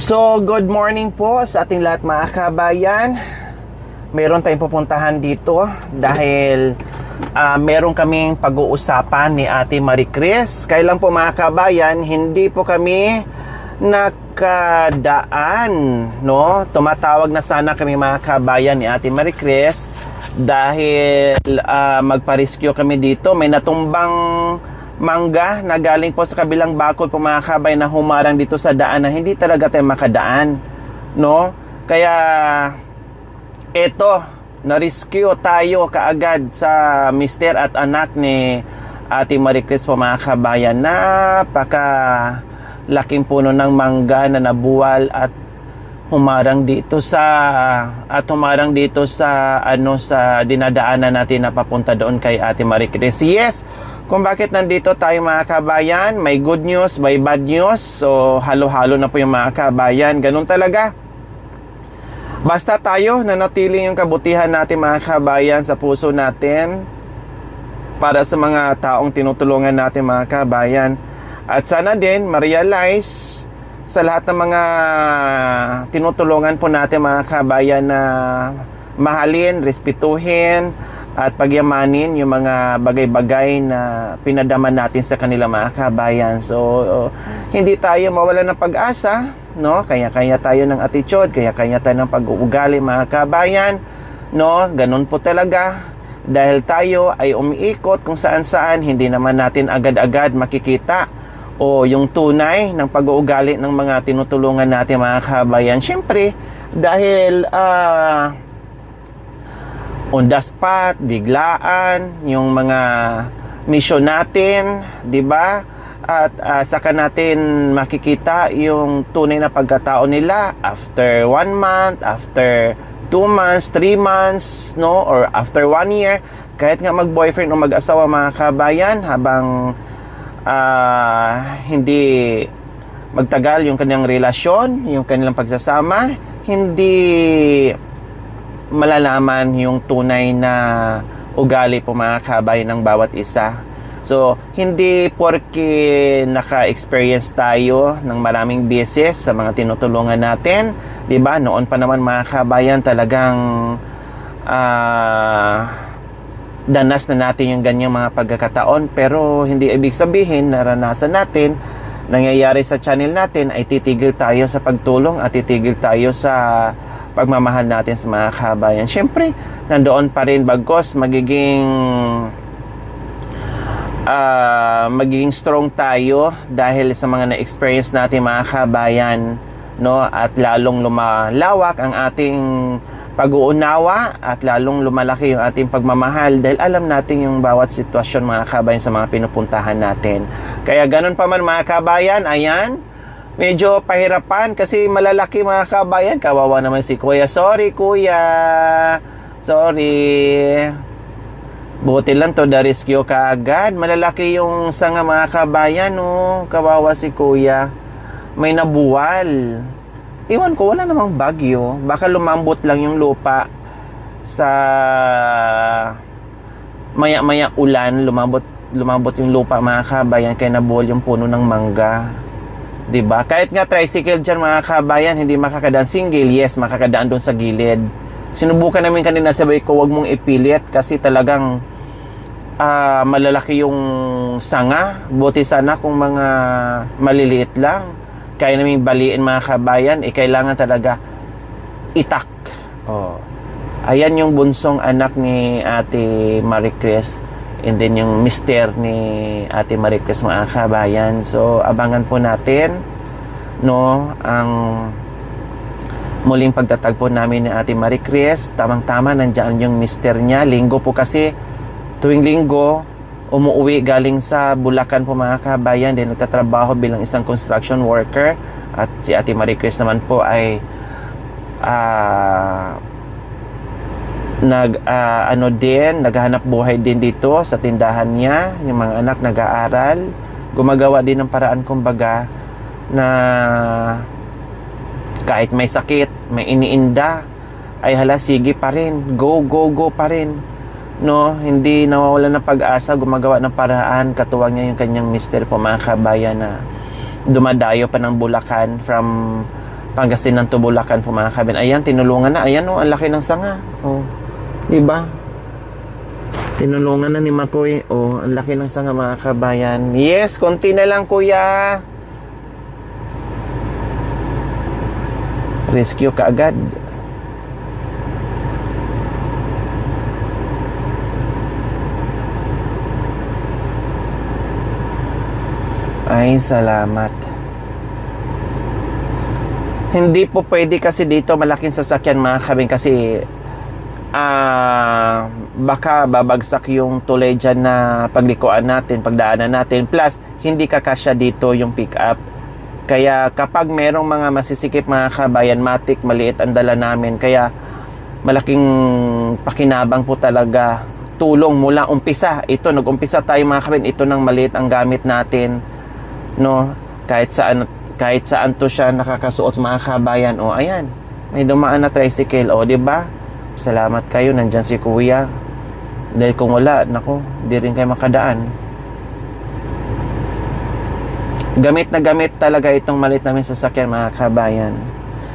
So, good morning po sa ating lahat mga kabayan. Meron tayong pupuntahan dito dahil meron kaming pag-uusapan ni Ate Marie Chris. Kailan po mga kabayan, hindi po kami nakadaan, no? Tumatawag na sana kami mga kabayan ni Ate Marie Chris dahil magpa-rescue kami dito. May natumbang mangga na galing po sa kabilang bakod po mga kabay na humarang dito sa daan na hindi talaga tayo makadaan, no? Kaya eto, na-rescue tayo kaagad sa mister at anak ni Ate Marie Chris po mga kabayan. Napaka laking puno ng mangga na nabuwal at humarang dito sa sa dinadaanan natin na papunta doon kay Ate Marie Chris. Yes, kung bakit nandito tayo mga kabayan, may good news, may bad news. So halo-halo na po yung mga kabayan. Ganun talaga. Basta tayo nanatili yung kabutihan natin mga kabayan sa puso natin para sa mga taong tinutulungan natin mga kabayan. At sana din ma-realize sa lahat ng mga tinutulungan po natin mga kabayan na mahalin, respetuhin at pagyamanin yung mga bagay-bagay na pinadaman natin sa kanila mga kabayan. So hindi tayo mawala ng pag-asa, no? Kaya tayo ng attitude, kaya tayo ng pag-uugali mga kabayan, no? Ganun po talaga. Dahil tayo ay umiikot kung saan-saan, hindi naman natin agad-agad makikita o yung tunay ng pag-uugali ng mga tinutulungan natin mga kabayan. Siyempre, dahil on the spot, biglaan, yung mga mission natin, di ba? At saka natin makikita yung tunay na pagkatao nila after 1 month, after 2 months, 3 months, no? Or after 1 year. Kahit nga mag-boyfriend o mag-asawa mga kabayan, habang hindi magtagal yung kanyang relasyon, yung kanilang pagsasama, hindi malalaman yung tunay na ugali po mga kabayan ng bawat isa. So, hindi porke naka-experience tayo ng maraming beses sa mga tinutulungan natin, 'di ba? Noon pa naman mga kabayan talagang danas na natin yung ganyang mga pagkakataon, pero hindi ibig sabihin naranasan natin, nangyayari sa channel natin ay titigil tayo sa pagtulong at titigil tayo sa pagmamahal natin sa mga kabayan. Siyempre, nandoon pa rin bagos magiging strong tayo dahil sa mga na-experience natin mga kabayan, no? At lalong lumalawak ang ating pag-uunawa at lalong lumalaki yung ating pagmamahal dahil alam natin yung bawat sitwasyon mga kabayan sa mga pinupuntahan natin. Kaya ganun pa man mga kabayan, ayan, medyo pahirapan kasi malalaki mga kabayan. Kawawa naman si Kuya. Sorry Kuya, sorry. Buti lang to the rescue kaagad. Malalaki yung sanga mga kabayan, no? Kawawa si Kuya. May nabuwal. Iwan ko, wala namang bagyo. Baka lumambot lang yung lupa sa maya-maya ulan. Lumambot yung lupa mga kabayan, kaya nabuwal yung puno ng mangga. Diba? Kahit nga tricycle dyan mga kabayan, hindi makakadaan single. Yes, makakadaan doon sa gilid. Sinubukan namin kanina, sabi ko, wag mong ipilit kasi talagang malalaki yung sanga. Buti sana kung mga maliliit lang. Kaya namin baliin mga kabayan, kailangan talaga itak. Ayan yung bunsong anak ni Ate Marie Chris. And then yung mister ni Ate Marie Chris mga kabayan. So abangan po natin, no, ang muling pagtatagpo namin ni Ate Marie Chris. Tamang-tama nandiyan yung mister niya. Linggo po kasi, tuwing linggo umuwi galing sa Bulacan po mga kabayan, din nagtatrabaho bilang isang construction worker. At si Ate Marie Chris naman po ay naghahanap buhay din dito sa tindahan niya. Yung mga anak nag-aaral, gumagawa din ng paraan kumbaga na kahit may sakit, may iniinda, ay hala sige pa rin, go pa rin, no? Hindi nawawalan ng pag-asa, gumagawa ng paraan. Katuwang niya yung kanyang mister po mga kabayan na dumadayo pa ng Bulacan from Pangasinan to Bulacan po mga kabayan. Ayan, tinulungan na. Ayan ang laki ng sanga. Diba? Tinulungan na ni Makoy. Ang laki ng sanga mga kabayan. Yes, konti na lang kuya. Rescue ka agad. Ay, salamat. Hindi po pwede kasi dito malaking sasakyan mga kabing kasi baka babagsak yung tulay dyan na paglikuan natin, pagdaanan natin. Plus, hindi kakasya dito yung pick up. Kaya kapag merong mga masisikip mga kabayan, matik, maliit ang dala namin. Kaya malaking pakinabang po talaga. Tulong mula umpisa. Ito, nag-umpisa tayo mga kabayan. Ito nang maliit ang gamit natin. No? Kahit saan to siya nakakasuot mga kabayan. Ayan. May dumaan na tricycle. 'Di ba? Salamat kayo. Nandyan si kuya. Dahil kung wala, nako, di rin kayo makadaan. Gamit na gamit talaga itong maliit namin sasakyan mga kabayan.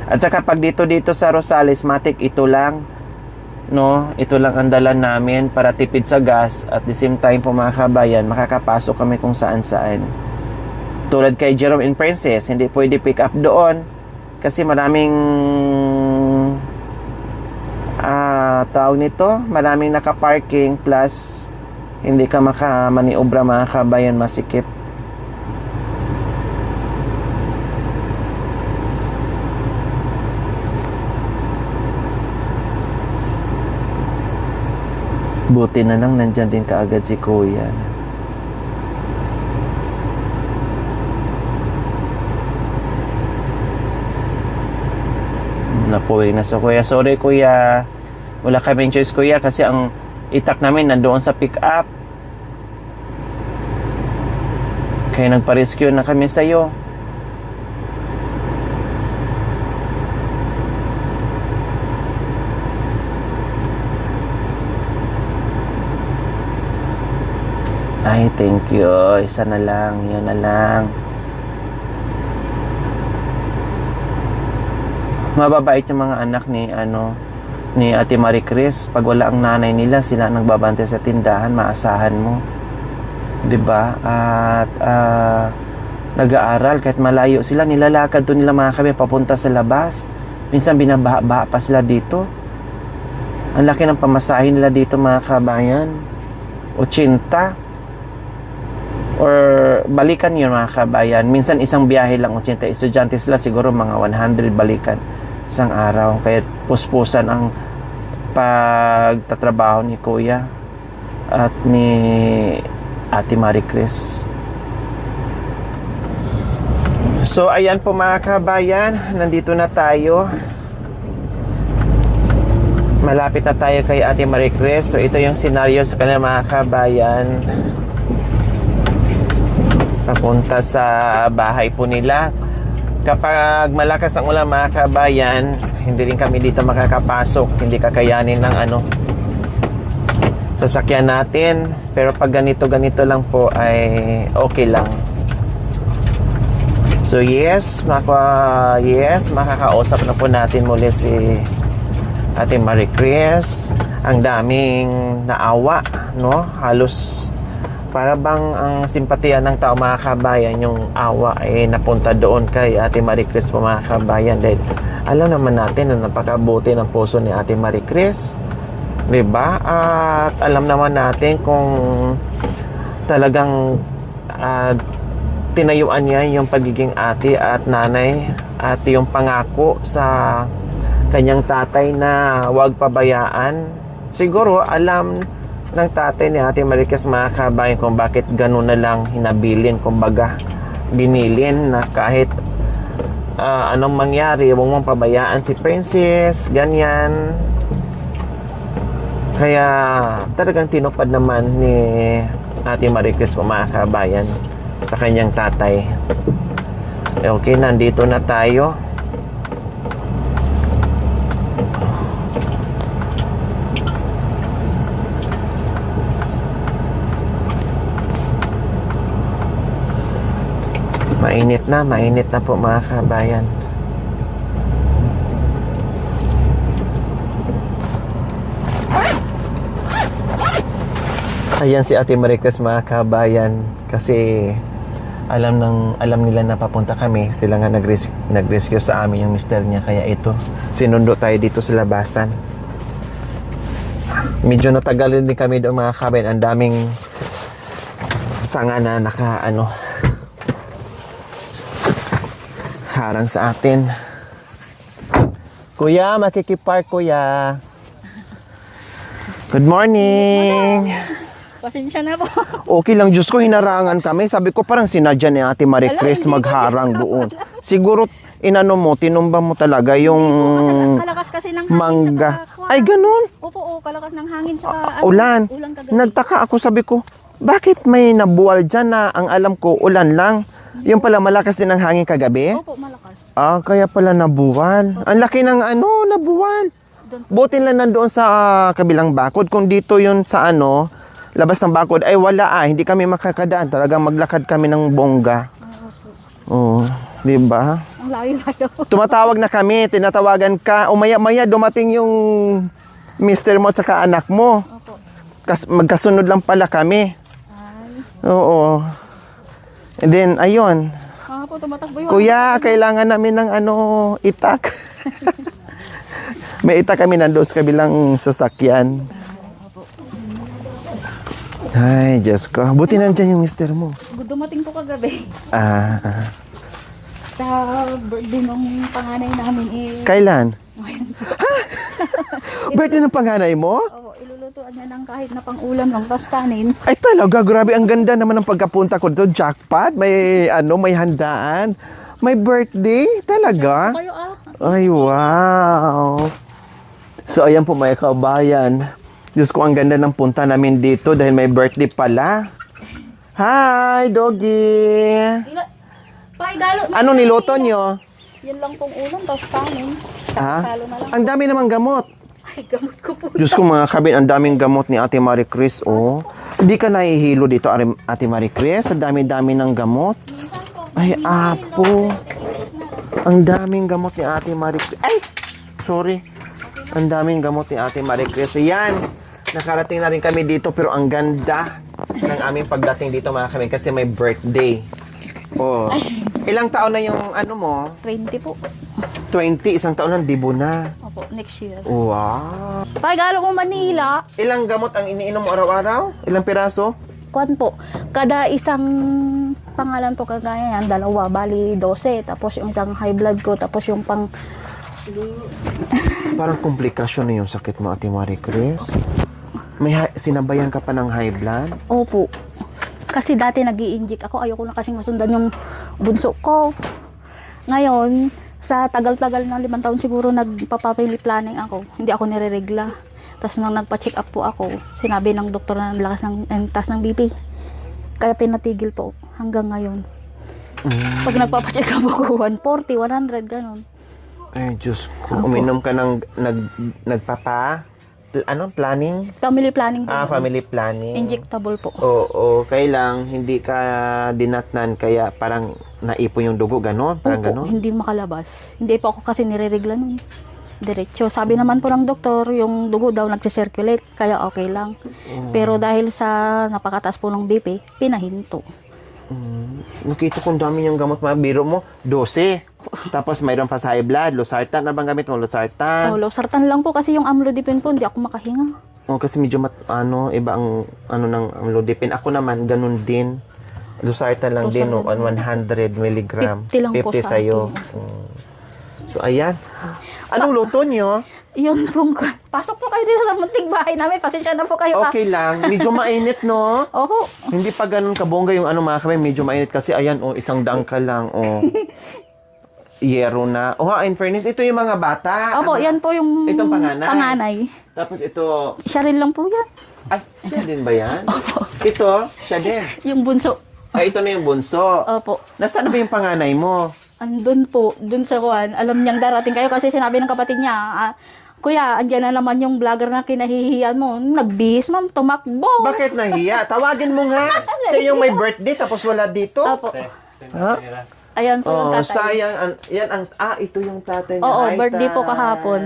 At saka pag dito sa Rosales, matik ito lang, no? Ito lang ang dala namin para tipid sa gas. At the same time po mga kabayan, makakapasok kami kung saan. Tulad kay Jerome and Princess, hindi pwede pick up doon kasi maraming tawag nito, maraming nakaparking plus hindi ka makamaniobra mga kabayan, masikip. Buti na lang nandyan din kaagad si kuya. Napuwi na sa kuya. Sorry kuya, wala kaming choice kuya kasi ang itak namin nandoon sa pick up. Kaya nagpa-rescue na kami sa'yo. Ay, thank you. Isa na lang, yun na lang. Mababait yung mga anak ni Ate Marie Chris. Pag wala ang nanay nila, sila nagbabantay sa tindahan, maasahan mo. 'Di ba? At nag-aaral kahit malayo sila, nilalakad to nila mga kabayan papunta sa labas. Minsan binabaha pa sila dito. Ang laki ng pamasahin nila dito mga kabayan. 80 or balikan yun mga kabayan. Minsan isang biyahe lang 80. Estudyante sila, siguro mga 100 balikan isang araw. Kaya puspusan ang pagtatrabaho ni kuya at ni Ate Marie Chris. So ayan po mga kabayan, nandito na tayo. Malapit na tayo kay Ate Marie Chris. So ito yung scenario sa kanila mga kabayan. Papunta sa bahay po nila. Kapag malakas ang ulan mga kabayan, hindi rin kami dito makakapasok. Hindi kakayanin ng sasakyan natin. Pero pag ganito lang po ay okay lang. So yes, makakausap na po natin muli si Ate Marie Chris. Ang daming naawa, no? Halos para bang ang simpatiya ng tao mga kabayan, yung awa ay napunta doon kay Ate Marie Chris po mga kabayan. Dahil alam naman natin na napakabuti ng puso ni Ate Marie Chris, diba? At alam naman natin kung talagang tinayuan niya yung pagiging ate at nanay at yung pangako sa kanyang tatay na huwag pabayaan. Siguro alam ng tatay ni Ate Marie Chris mga kabayan kung bakit ganun na lang hinabilin, kumbaga binilin na kahit anong mangyari, huwag mong pabayaan si Princess, ganyan. Kaya talagang tinupad naman ni Ate Marie Chris mga kabayan sa kanyang tatay. Okay, nandito na tayo. Mainit na po mga kabayan. Ayan si Ate Maricruz, mga kabayan, kasi alam nila na papunta kami. Sila nga nag-rescue sa amin yung mister niya, kaya ito sinundo tayo dito sa labasan. Medyo natagal din kami doon, mga kabayan. Ang daming sanga na harang sa atin. Kuya, makikipark kuya. Good morning. Pasensya na po. Okay lang, Diyos ko, hinarangan kami. Sabi ko, parang sinadya ni Ate Maricruz magharang doon. Siguro, tinumba mo talaga yung Kalakas kasi ng hangin mangga. sa Ay, ganun. Opo, kalakas ng hangin sa Ulan. kagabi. Nagtaka ako, sabi ko, bakit may nabuwal dyan na ang alam ko, ulan lang? Yung pala, malakas din ang hangin kagabi? Opo, malakas. Ah, kaya pala nabuwal. Ang laki ng nabuwal. Doon po. Buti lang nandoon sa kabilang bakod. Kung dito yun sa labas ng bakod, ay wala hindi kami makakadaan. Talagang maglakad kami ng bongga. Oo, di ba? Ang layo-layo. Tumatawag na kami, tinatawagan ka. O maya-maya dumating yung mister mo at saka anak mo. Opo. Magkasunod lang pala kami. Ay. Oo. And then, ayun. Po, tumatakbo yung Kuya, kailangan namin ng itak. May itak kami nandoon sa kabilang sasakyan. Ay, Diyos ko. Buti nandyan yung mister mo. Dumating po kagabi. Ah, Sa birthday nung panganay namin kailan? Birthday ng panganay mo? Opo, ilulutuan niya ng kahit na pang-ulam lang, tapos kanin. Ay talaga, grabe. Ang ganda naman ng pagkapunta ko dito. Jackpot, may may handaan. May birthday? Talaga? Kayo Ay, wow. So, ayan po mga kabayan. Diyos ko, ang ganda ng punta namin dito dahil may birthday pala. Hi, doggy. Pai, galo. Anong niluto nyo? Yan lang pong ulam, tapos kanin. Ha? Salo na lang. Ang dami namang gamot. Ay, gamot ko po. Diyos ko mga kabin, ang daming gamot ni Ate Maricruz, oh. Hindi ka nahihilo dito, Ate Maricruz? Ang dami-dami ng gamot. Ay, apo. Ang daming gamot ni Ate Maricruz. Ay, sorry. Ang daming gamot ni Ate Maricruz. Yan. Nakarating na rin kami dito, pero ang ganda ng aming pagdating dito, mga kabin, kasi may birthday. Oh. Ilang taon na yung mo? 20 po. 20, isang taon lang, dibo na. Opo, next year. Wow. Pai, galo ko Manila. Ilang gamot ang iniinom mo araw-araw? Ilang piraso? Kuan po. Kada isang pangalan po kagaya yan, dalawa, bali 12. Tapos yung isang high blood ko, tapos yung pang... Parang komplikasyon na yung sakit mo, Ate Maricruz. May sinabayan ka pa ng high blood? Opo. Kasi dati nag-i-inject ako, ayoko na kasing masundan yung bunso ko. Ngayon, sa tagal-tagal na 5 taon siguro nagpapamily planning ako. Hindi ako nireregla. Tapos nang nagpa-check up po ako, sinabi ng doktor na lakas ng taas ng BP. Kaya pinatigil po hanggang ngayon. Pag nagpapa-check up ako, 140, 100, ganun. Ay, Diyos ko. Uminom ka ng planning? Family planning po. Family planning. Injectable po. Oo, kailang hindi ka dinatnan, kaya parang naipon yung dugo, gano'n? Parang Opo, gano'n? hindi makalabas. Hindi po ako kasi nireregla nun. Diretso. Sabi naman po ng doktor, yung dugo daw nagsi-circulate, kaya okay lang. Pero dahil sa napakataas po ng BP, pinahinto. Nakita ko ang dami yung gamot, biro mo, 12. Tapos mayroon pa sa high blood, losartan. Ano bang gamit mo? Losartan? Losartan lang po kasi yung amlodipine po, hindi ako makahinga. Kasi medyo iba ang ng amlodipine. Ako naman, ganun din. Losartan lang din, 100 milligram. 50 lang po 50 sa sa'yo. So, ayan. Anong luto nyo? Yun pong, pasok po kayo dito sa munting bahay namin. Pasensya na po kayo. Okay lang. Medyo mainit, no? Opo. Hindi pa ganun kabongga yung mga kamay. Medyo mainit kasi, ayan, isang dangka lang, Yero na. In fairness, ito yung mga bata. Opo, yan po yung Itong panganay. Tapos ito, Siya rin lang po yan. ay, siya din ba yan? Ito, siya din. Yung bunso. Ay, ito na yung bunso. Opo. Nasaan ba yung panganay mo? Andun po, dun sa kuwan. Alam niyang darating kayo kasi sinabi ng kapatid niya, Kuya, andyan na naman yung vlogger na kinahihiyan mo. Nagbihis, ma'am, tumakbo. Bakit nahiya? Tawagin mo nga. Siya yung may birthday tapos wala dito. Opo. Ha? Ayan po yung tatay. Sayang. Ito yung tatay niya. Oo, Hi, birthday po Tay. kahapon.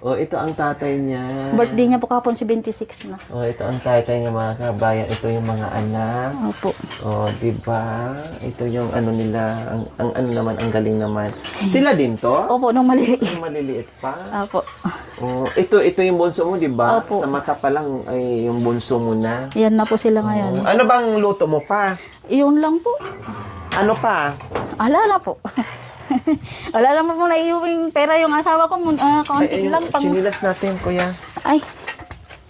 Oh, ito ang tatay niya. Birthday niya po kahapon, 76 na. Oh, ito ang tatay niya, mga kabayan. Ito yung mga anak. Opo. Oh, di ba? Ito yung ano nila, ang ano naman, ang galing naman. Sila din to? Opo, nung maliliit. Yung maliliit pa. Opo. Oh, ito yung bunso mo, di ba? Opo. Sa mata pa lang ay yung bunso mo na. Yan na po sila ngayon. Oh, ano bang luto mo pa? Iyon lang po. Ano pa? Alala po. Wala naman po naiuwing pera yung asawa ko. Kaunti lang. Sinilas natin, kuya. Ay,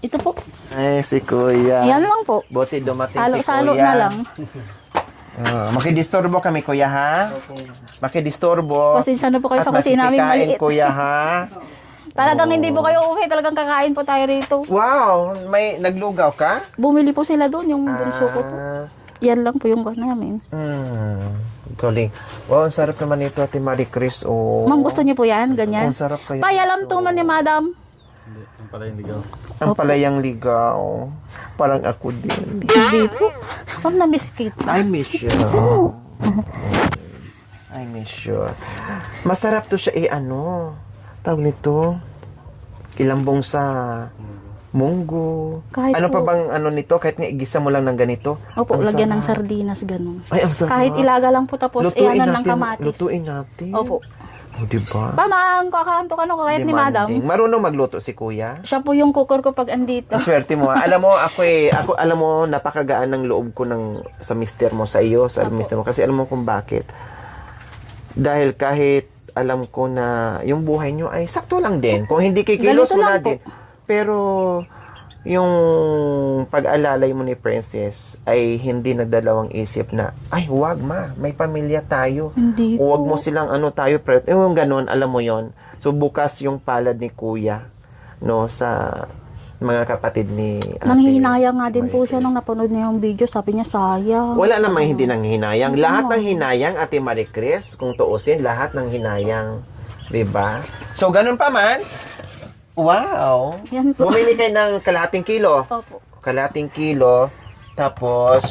ito po. Ay, si kuya. Yan lang po. Buti dumating si Salo-salo kuya. na lang. Makidisturbo kami, kuya, ha? Makidisturbo. Pasensya na po kayo At sa kusina namin makikikain, maliit. kuya, ha? Talagang hindi po kayo uwi. Talagang kakain po tayo rito. Wow! May naglugaw ka? Bumili po sila doon, yung bunso ko po. Ah, Yan lang po yung kwan namin. galing. Wow, ang sarap naman ito, Ate Marie Chris. Oh. Ma'am, gusto niyo po yan? Ganyan? Ang sarap kaya. Payalam to man ni madam. Ang palayang ligaw. Parang ako din. Hindi po. Ma'am, na-miss kita. I miss you. I miss you. Masarap to siya ano. Tawag nito. Ilambong sa munggo. Kahit Ano pa po- bang ano nito? Kahit nga igisa mo lang ng ganito. Opo, Ang lagyan ng sarap. sardinas, ganun. Ay, ang sarap. Kahit ilaga lang po tapos ihanan ng kamatis. Lutuin natin. Opo. Oh, diba? Pamang, kakaantok ano kahit ni madam. Demanding. Marunong magluto si kuya. Siya po yung cooker ko pag andito. Ang swerte mo. Alam mo, ako alam mo, napakagaan ng loob ko sa mister mo, sa iyo, sa mister mo. Kasi alam mo kung bakit. Dahil kahit alam ko na yung buhay nyo ay sakto lang din. Kung hindi kikilos, Ganito wala lang po. din. Pero, yung pag-alalay mo ni Princess ay hindi nagdalawang isip na, ay, huwag ma, may pamilya tayo. Hindi Huwag po. mo silang tayo, yung ganun, alam mo yon. So, bukas yung palad ni kuya, no, sa mga kapatid ni Ate Nanghihinayang nga din po Marie siya Chris. nung napanood niya yung video. Sabi niya, sayang. Wala namang hindi nang hinayang. Hindi Lahat naman. ng hinayang, Ate Marie Chris, kung tuusin, lahat ng hinayang. Diba? So, ganun pa man. Wow! Yan po. Bumili kayo ng kalahating kilo. Opo. Kalahating kilo. Tapos,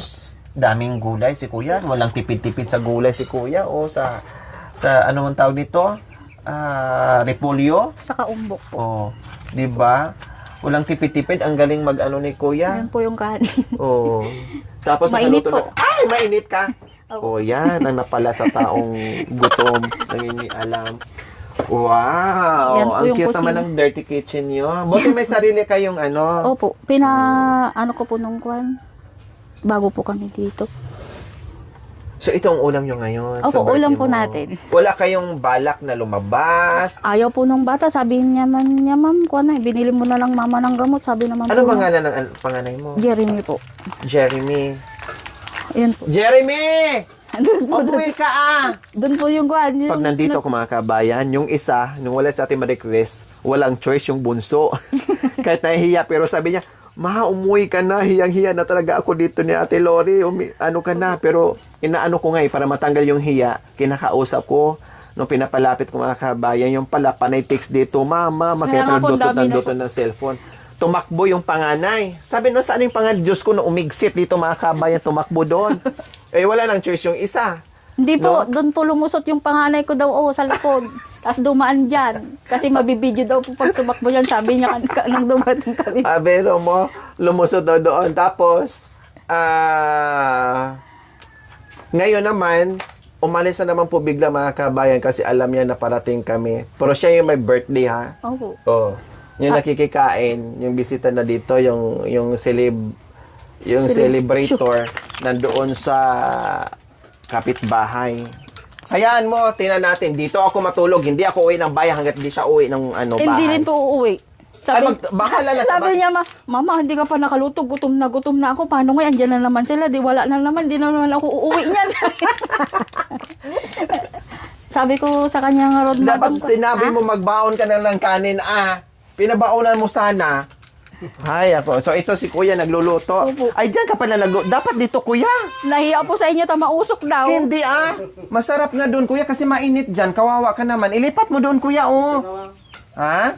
daming gulay si kuya. Walang tipid-tipid sa gulay si kuya. O sa ano ang tawag dito? Repolyo. Saka umbok po. O, diba? Walang tipid-tipid. Ang galing mag-ano ni kuya. Yan po yung kanin. Oo. Tapos Mainit nakaluto po. na. Ay, mainit ka. Opo. O yan, ang napala sa taong gutom. Nangingialam. Wow! Yan po Ang yung cute naman kusina. ng dirty kitchen nyo. Buti may sarili kayong ano. Opo. Ano ko po nung kwan. Bago po kami dito. So, ito ang ulam nyo ngayon. sa Opo, ulam birthday po mo. natin. Wala kayong balak na lumabas. Ayaw po nung bata. Sabi niya, ma'am, kwan na, binili mo na lang mama ng gamot. Sabi naman Ano po. pangalan ng panganay mo? Jeremy po. Jeremy. Ayan po. Jeremy! Umuwi ka Doon po yung kwan. Pag nandito ako mga kabayan, yung isa, nung wala sa ating ma-request, walang choice yung bunso. Kahit nahihiya, pero sabi niya, ma, umuwi ka na, hiyang-hiya na talaga ako dito ni Ate Lori, ano ka na, pero inaano ko nga para matanggal yung hiya, kinakausap ko, nung pinapalapit ko mga kabayan, yung pala, panay text dito, mama, kaya Kaya nga po, pala dami na dutot ng cellphone. Tumakbo yung panganay. Sabi no, saan yung panganay? Diyos ko, na umigsit dito mga kabayan, tumakbo doon. Wala nang choice yung isa. Hindi po, No? doon po lumusot yung panganay ko daw, sa likod. Tapos dumaan dyan. Kasi mabibidyo daw po pag tumakbo yan. Sabi niya nang dumating kami. Pero mo, lumusot daw doon. Tapos, ngayon naman, umalis na naman po bigla mga kabayan kasi alam niya na parating kami. Pero siya yung may birthday ha. Opo. Oh. Yung nakikikain, yung bisita na dito, yung celebrator nandoon sa kapitbahay. Hayaan mo, tingnan natin. Dito ako matulog. Hindi ako uwi ng bayan hanggat hindi siya uwi ng bahay. Hindi rin po uuwi. Bahala na sa Sabi niya, mama, hindi ka pa nakaluto. Gutom na ako. Paano nga? Andyan na naman sila. Di wala na naman. Di na naman ako uuwi niyan. Sabi ko sa kanya nga, Rod, Dapat sinabi mo magbaon ka na ng kanin. Pinabaonan mo sana. Ay, ako. So, ito si kuya nagluluto. Opo. Ay, dyan ka pala nagluluto. Dapat dito, kuya. Nahiya po sa inyo, mausok daw. Hindi, Masarap nga doon, kuya, kasi mainit dyan. Kawawa ka naman. Ilipat mo doon, kuya, Ha?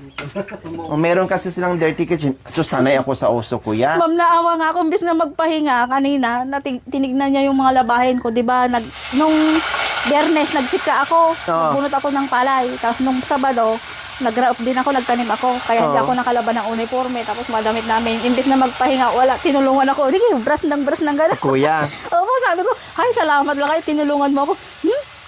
Meron kasi silang dirty kitchen. Sustanay ako sa uso, kuya. Ma'am, naawa nga ako. Imbis na magpahinga kanina, tinignan niya yung mga labahin ko. Diba, nung Biyernes, nagsika ako. Oo. Nagbunot ako ng palay. Tapos nung Sabado, nag-rap din ako, nagtanim ako. Kaya hindi Oo. ako nakalaban ng uniforme. Tapos madamit namin. Imbis na magpahinga, wala, tinulungan ako. Sige, brush ng gano'n. Kuya, Opo, sabi ko, ay, salamat lang kayo, tinulungan mo ako.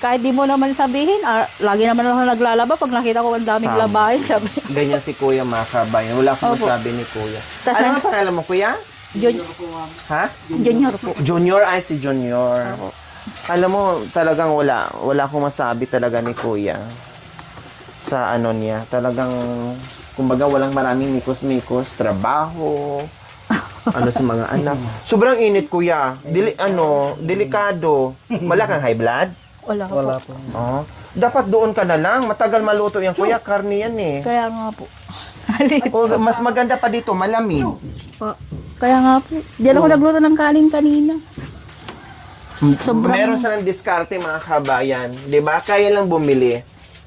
Kahit di mo naman sabihin, lagi naman ako naglalaba pag nakita ko ang daming Tama. labahin. Sabi, ganyan si Kuya mga kabayan. Wala akong Opo. masabi ni Kuya. Tas Ano na- ang pangalan mo, Kuya? Ha? Junior po. Junior, ay si Junior. Alam mo, talagang wala akong masabi talaga ni Kuya sa ano niya. Talagang, kumbaga, walang maraming mikos-mikos, trabaho, ano sa mga anak. Sobrang init, Kuya. Delikado. Wala kang high blood? Wala po. Oh. Dapat doon ka na lang. Matagal maluto yan, Kuya. Karne yan eh. Kaya nga po. O, mas maganda pa dito, malamig. Kaya nga po. Diyan ako nagluto ng kanin kanina. Sobrang- Meron silang diskarte mga kabayan. 'Di ba? Kaya lang bumili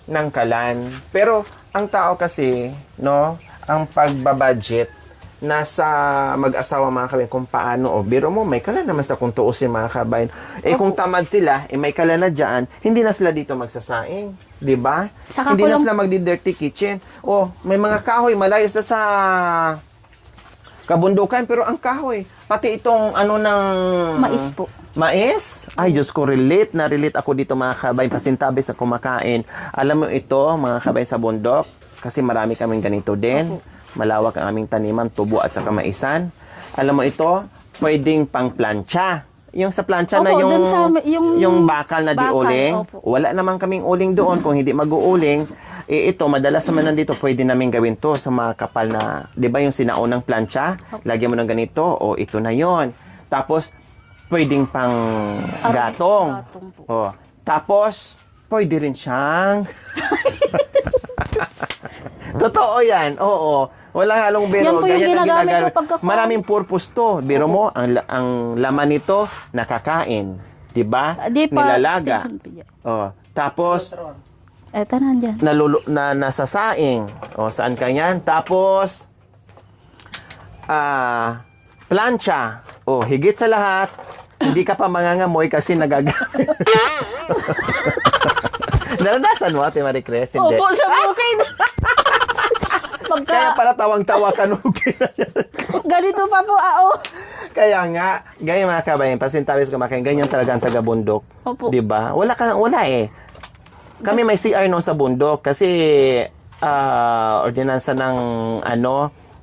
ng kalan. Pero ang tao kasi, no, ang pagbabudget nasa mag-asawa mga kabayan kung paano. O, biro mo, may kalan naman sa kung tuusin mga kabayan. Eh kung tamad sila, may kalan na dyan, hindi na sila dito magsasaing. 'Di ba? Saka Hindi ko na lang- sila magdi-dirty kitchen. O, may mga kahoy, malayo sa kabundukan, pero ang kahoy, pati itong ano ng... Mais po. Mais? Ay, Diyos ko, relate ako dito mga kabayan, pasintabi sa kumakain. Alam mo ito, mga kabayan sa bundok, kasi marami kaming ganito din. Malawak ang aming taniman, tubo at saka maisan. Alam mo ito, pwedeng pang plancha. Yung sa plancha na Opo, yung, dun sa- yung bakal na di bakal, uling. opo. Wala naman kaming uling doon. Kung hindi mag-uuling, ito, madalas naman nandito, pwede namin gawin to sa mga kapal na, di ba yung sinaunang plancha? Lagyan mo ng ganito, o ito na yon. Tapos, pwedeng pang gatong. Gatong po. O, tapos, pwede rin siyang... Totoo yan, oo. Walang halong biro. Yan po yung Ganyan ang ginagamit ginagamit. ko pagkakuha. Maraming purpose to. Biro mo, ang laman nito, nakakain. Diba? Di pa. Nilalaga. Oh, tapos, Eto nandyan. nasasaing. O, saan ka yan? Tapos, plancha. O, higit sa lahat, hindi ka pa mangangamoy kasi nagagamit. Naranasan mo, Ate Marie Cres? Hindi. Opo, sa bukid. Kaya pala tawang-tawa ka nung Ganito pa po, Kaya nga, ganyan mga kabayan, pasintawis kumakain, ganyan talaga ang taga-bundok. Opo. Diba? Wala eh. Kami may CR noon sa bundok kasi ordinansa ng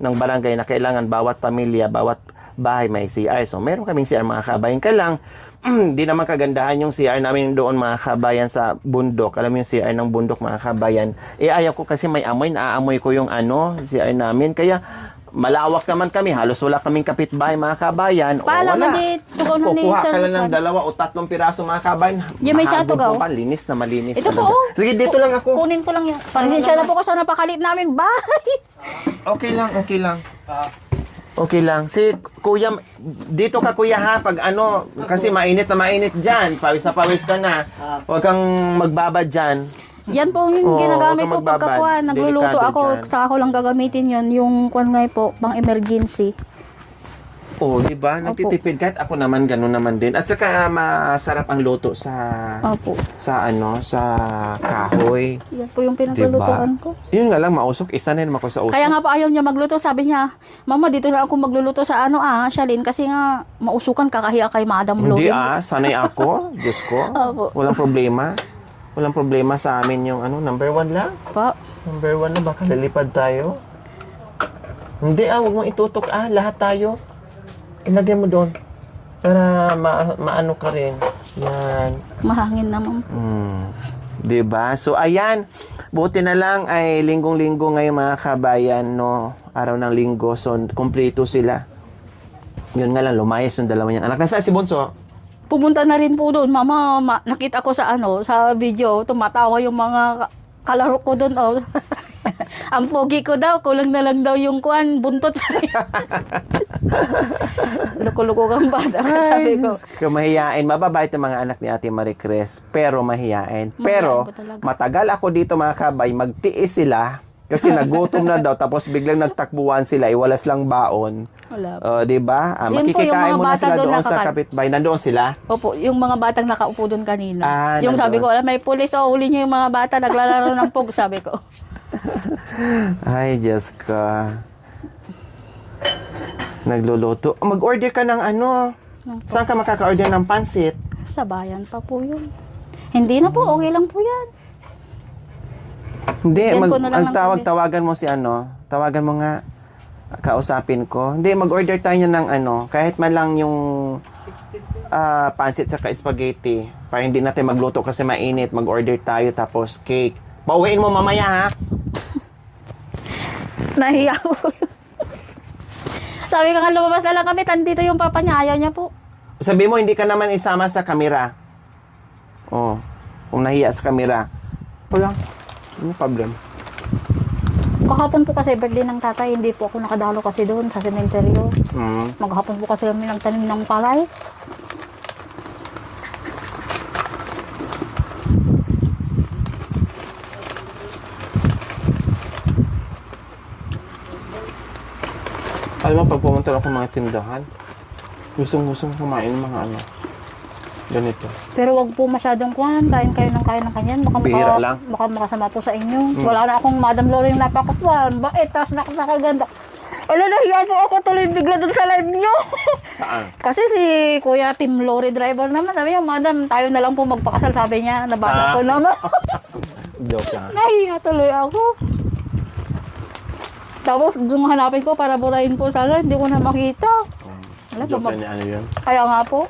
barangay na kailangan bawat pamilya, bawat bahay may CR. So, meron kaming CR mga kabayan. Kaya lang, di naman kagandahan yung CR namin doon mga kabayan sa bundok. Alam mo yung CR ng bundok mga kabayan. Ayaw ko kasi may amoy, naaamoy ko yung CR namin. Kaya, malawak naman kami. Halos wala kaming kapitbahay mga kabayan. Paalam wala. mo dit, tugaw na ni Kukuha Sir ka lang ng Juan. 2 o 3 piraso mga kabayan. Yung may sa Mahagod tugaw? pa, linis na malinis. Ito po, talaga. Sige, dito lang ako. Kunin ko lang yan. Pasensya na po ko sa napakalit namin bahay. Okay lang. Okay lang. Si Kuya, dito ka Kuya ha, pag kasi mainit na mainit dyan. Pawis na pawis ka na. Huwag kang magbabad dyan. Yan po yung Oo, ginagamit huwag ko kang magbabad. pagkakuha. Nagluluto Delikado ako, dyan. saka ko lang gagamitin yon yung kwan nga po, pang emergency. Oh, di ba? Nagtitipid kahit ako naman ganun naman din. At saka masarap ang luto sa Opo. sa kahoy. Yan po yung pinaglulutuan ko. Yun nga lang mausok, isa na naman ako sa usok. Kaya nga po ayaw niya magluto. Sabi niya, Mama, dito na ako magluluto sa Shalin, kasi nga mausukan kakahiya kay Madam Hindi Lorin. sanay ako. Diyos ko. Opo. Walang problema. Walang problema sa amin yung number 1 lang. Pa, Number 1 na, baka lalipad tayo. Hindi huwag mong itutok lahat tayo. Ilagay mo doon. Para maano ka rin. Yan. mahangin naman. Diba? So, ayan. Buti na lang ay linggong-linggo ngayon mga kabayan, no? Araw ng linggo. So, kumpleto sila. Yun nga lang, lumayas yung dalawa niyang anak. Nasaan si Bunso? Pumunta na rin po doon. Mama, nakita ko sa sa video, tumatawa yung mga kalaro ko doon. Oh. Ang pogi ko daw, kulang na lang daw yung buntot. Luko-luko kang bata, sabi ko. Mahihain. Mababait ang mga anak ni Ate Marie Cres, pero mahihain. Pero, po talaga. matagal ako dito mga kabay, magtiis sila. Kasi nagutom na daw, tapos biglang nagtakbuhan sila, walas lang baon. Wala. Di ba? Yun po yung Makikikain mga mo na bata sila doon doon sa nakakan- kapitbahay. Nandoon sila? Opo, yung mga batang nakaupo doon kanina. Yung nandoon. sabi ko, may pulis, huli niyo yung mga bata, naglalaro ng pog, sabi ko. Ay, Diyos ko. Nagluluto. Mag-order ka ng ano? Saan ka makaka-order ng pansit? Sa bayan pa po yun. Hindi na po, okay lang po yan. Hindi, Bigyan ko na lang ng tawagan mo si ano. Tawagan mo nga. Kausapin ko. Hindi, mag-order tayo ng ano. Kahit man lang yung pansit saka spaghetti. Para hindi natin magluto kasi mainit. Mag-order tayo tapos cake. Pauwiin mo mamaya ha. Nahiya po. Sabi ko nga lumabas na lang kami, tandito yung papa niya, ayaw niya po. Sabi mo, hindi ka naman isama sa kamera. Oh, kung nahiya sa kamera. Wala. Ano problem? Kahapon po kasi birthday ng tatay, hindi po ako nakadalo kasi doon sa sementeryo. Maghapon po kasi kami nagtanim ng palay. Alam mo, pag pumunta ako mga tindahan, gustong kumain ng mga ano. Ganito. Pero wag po masyadong kain kayo ng kanyan. Bihira lang. Baka makasama po sa inyo. Wala na akong Madam Loring napakatwan. Bait, tapos nakakaganda. Wala, nahiya po ako tuloy bigla dun sa live nyo. Saan? Kasi si Kuya Team Lorry driver naman, sabi niya, Madam, tayo na lang po magpakasal, sabi niya. Nabala ko naman. Joke lang. Nahiya tuloy ako. Tapos, yung hanapin ko para burahin po sana, hindi ko na makita. Wala, Joke lang niya, ano yun? Kaya nga po.